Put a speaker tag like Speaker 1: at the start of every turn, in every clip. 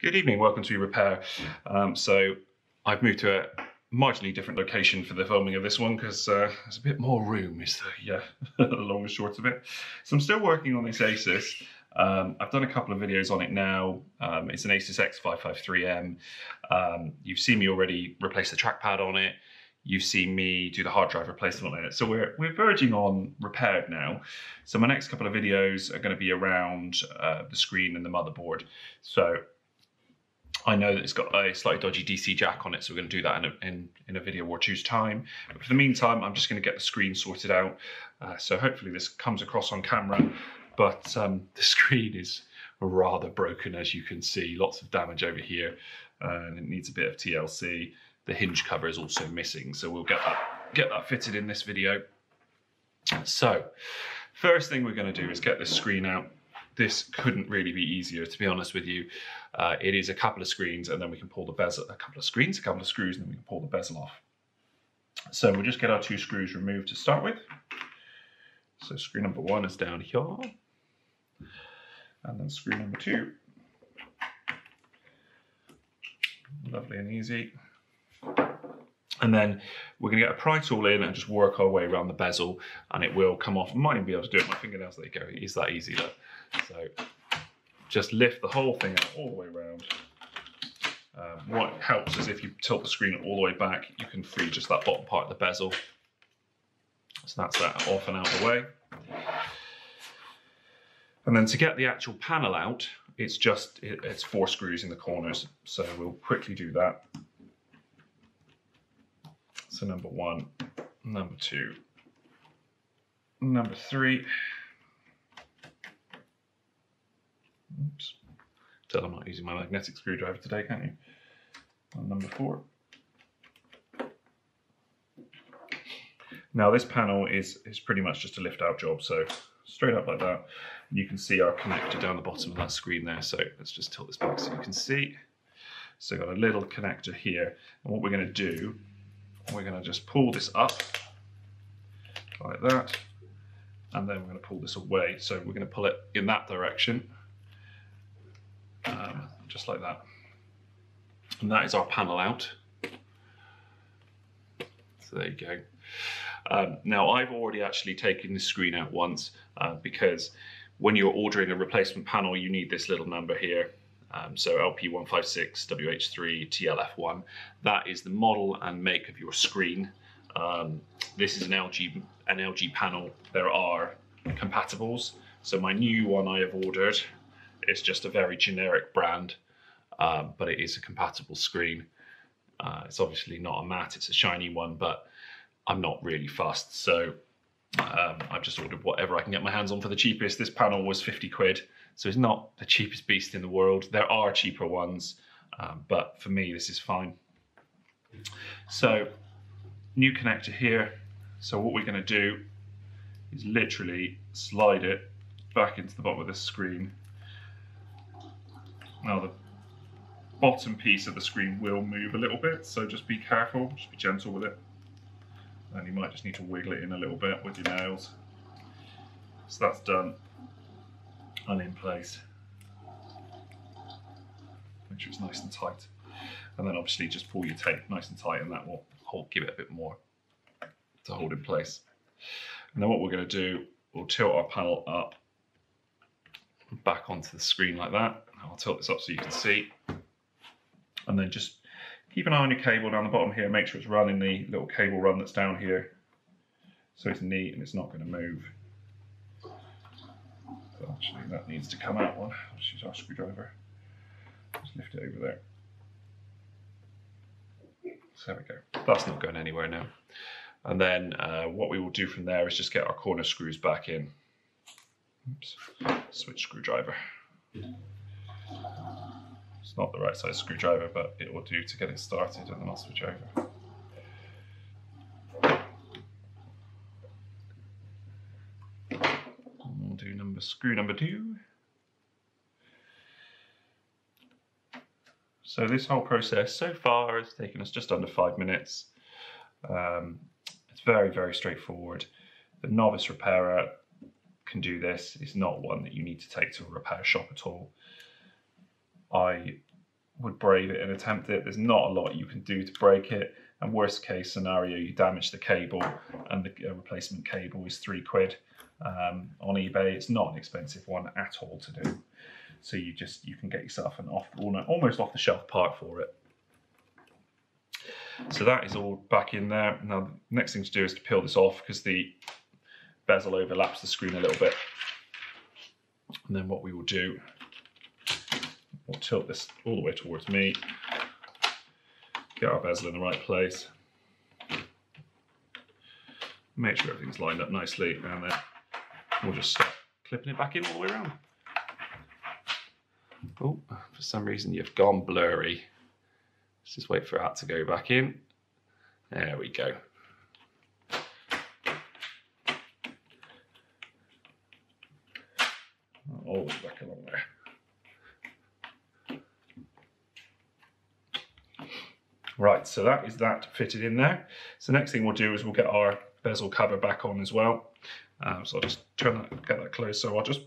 Speaker 1: Good evening, welcome to Repair. So I've moved to a marginally different location for the filming of this one because there's a bit more room is the long and short of it. So I'm still working on this Asus. I've done a couple of videos on it now. It's an Asus X553M. You've seen me already replace the trackpad on it. You've seen me do the hard drive replacement on it. So we're verging on repaired now. So my next couple of videos are going to be around the screen and the motherboard. So I know that it's got a slightly dodgy DC jack on it, so we're going to do that in a video or two's time. But for the meantime, I'm just going to get the screen sorted out. So hopefully this comes across on camera. But the screen is rather broken, as you can see. Lots of damage over here, and it needs a bit of TLC. The hinge cover is also missing, so we'll get that fitted in this video. So first thing we're going to do is get this screen out. This couldn't really be easier, to be honest with you. It is a couple of screens, and then we can pull the bezel. A couple of screws, and then we can pull the bezel off. So we'll just get our two screws removed to start with. So screw number one is down here, and then screw number two. Lovely and easy. And then we're going to get a pry tool in and just work our way around the bezel, and it will come off. I might even be able to do it with my fingernails. There you go. It's that easy, look. So just lift the whole thing out all the way around. What helps is if you tilt the screen all the way back, you can free just that bottom part of the bezel. So that's that off and out of the way. And then to get the actual panel out, it's 4 screws in the corners. So we'll quickly do that. So number 1, number 2, number 3. Oops. Tell I'm not using my magnetic screwdriver today, can't you? And number 4. Now this panel is pretty much just a lift out job, so straight up like that. You can see our connector down the bottom of that screen there, so let's just tilt this back so you can see. So got a little connector here, and what we're going to do, we're going to just pull this up like that, and then we're going to pull this away. So we're going to pull it in that direction, just like that. And that is our panel out. So there you go. Now I've already actually taken the screen out once because when you're ordering a replacement panel, you need this little number here. So LP156WH3 TLF1. That is the model and make of your screen. This is an LG panel. There are compatibles. So my new one I have ordered is just a very generic brand, but it is a compatible screen. It's obviously not a matte, it's a shiny one, but I'm not really fussed. So I've just ordered whatever I can get my hands on for the cheapest. This panel was 50 quid. So it's not the cheapest beast in the world. There are cheaper ones, but for me, this is fine. So, new connector here. So what we're going to do is literally slide it back into the bottom of this screen. Now the bottom piece of the screen will move a little bit, so just be careful, just be gentle with it. And you might just need to wiggle it in a little bit with your nails. So that's done. And in place. Make sure it's nice and tight. And then obviously just pull your tape nice and tight, and that will give it a bit more to hold in place. And then what we're going to do, we'll tilt our panel up back onto the screen like that. I'll tilt this up so you can see. And then just keep an eye on your cable down the bottom here. Make sure it's running the little cable run that's down here, so it's neat and it's not going to move. So actually that needs to come out one. Let's use our screwdriver. Just lift it over there. So there we go. That's not going anywhere now. And then what we will do from there is just get our corner screws back in. Oops. Switch screwdriver. It's not the right size screwdriver, but it will do to get it started, and then I'll switch over. We'll do screw number 2. So this whole process so far has taken us just under 5 minutes. It's very, very straightforward. The novice repairer can do this. It's not one that you need to take to a repair shop at all. I would brave it and attempt it. There's not a lot you can do to break it, and worst case scenario, you damage the cable, and the replacement cable is £3 on eBay. It's not an expensive one at all to do, so you can get yourself an almost off the shelf part for it. So that is all back in there. Now the next thing to do is to peel this off, because the bezel overlaps the screen a little bit. And then what we will do, we'll tilt this all the way towards me, get our bezel in the right place, make sure everything's lined up nicely, and then we'll just start clipping it back in all the way around. Oh, for some reason you've gone blurry. Let's just wait for that to go back in. There we go. All the way back along there. Right, so that is that fitted in there. So next thing we'll do is we'll get our bezel cover back on as well. So I'll just get that closed. So I'll just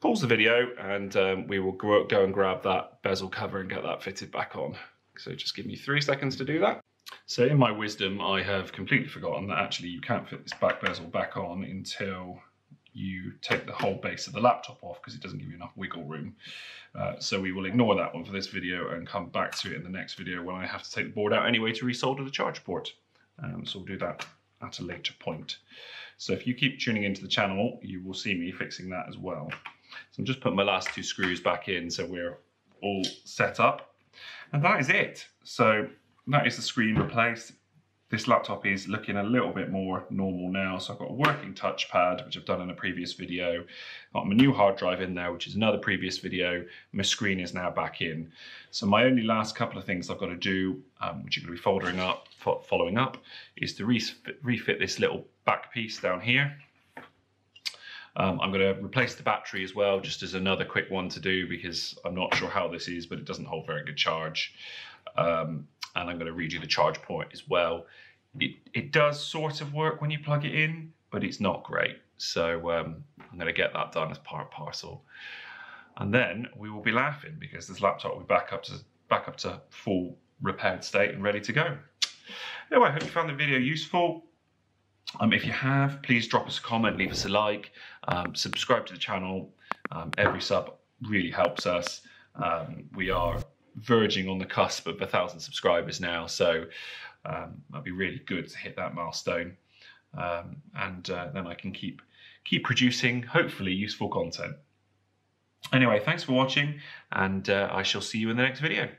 Speaker 1: pause the video, and we will go and grab that bezel cover and get that fitted back on. So just give me 3 seconds to do that. So in my wisdom, I have completely forgotten that actually you can't fit this back bezel back on until you take the whole base of the laptop off, because it doesn't give you enough wiggle room. So we will ignore that one for this video and come back to it in the next video when I have to take the board out anyway to resolder the charge port. So we'll do that at a later point. So if you keep tuning into the channel, you will see me fixing that as well. So I'm just putting my last 2 screws back in, so we're all set up. And that is it. So that is the screen replaced. This laptop is looking a little bit more normal now. So I've got a working touchpad, which I've done in a previous video. Got my new hard drive in there, which is another previous video. My screen is now back in. So my only last couple of things I've got to do, which you're going to be following up, is to refit this little back piece down here. I'm going to replace the battery as well, just as another quick one to do, because I'm not sure how this is, but it doesn't hold very good charge. And I'm going to redo the charge port as well. It does sort of work when you plug it in, but it's not great. So I'm going to get that done as part and parcel. And then we will be laughing, because this laptop will be back up to full repaired state and ready to go. Anyway, I hope you found the video useful. If you have, please drop us a comment, leave us a like, subscribe to the channel. Every sub really helps us. We are verging on the cusp of 1,000 subscribers now, so that'd be really good to hit that milestone, and then I can keep producing hopefully useful content. Anyway, thanks for watching, and I shall see you in the next video.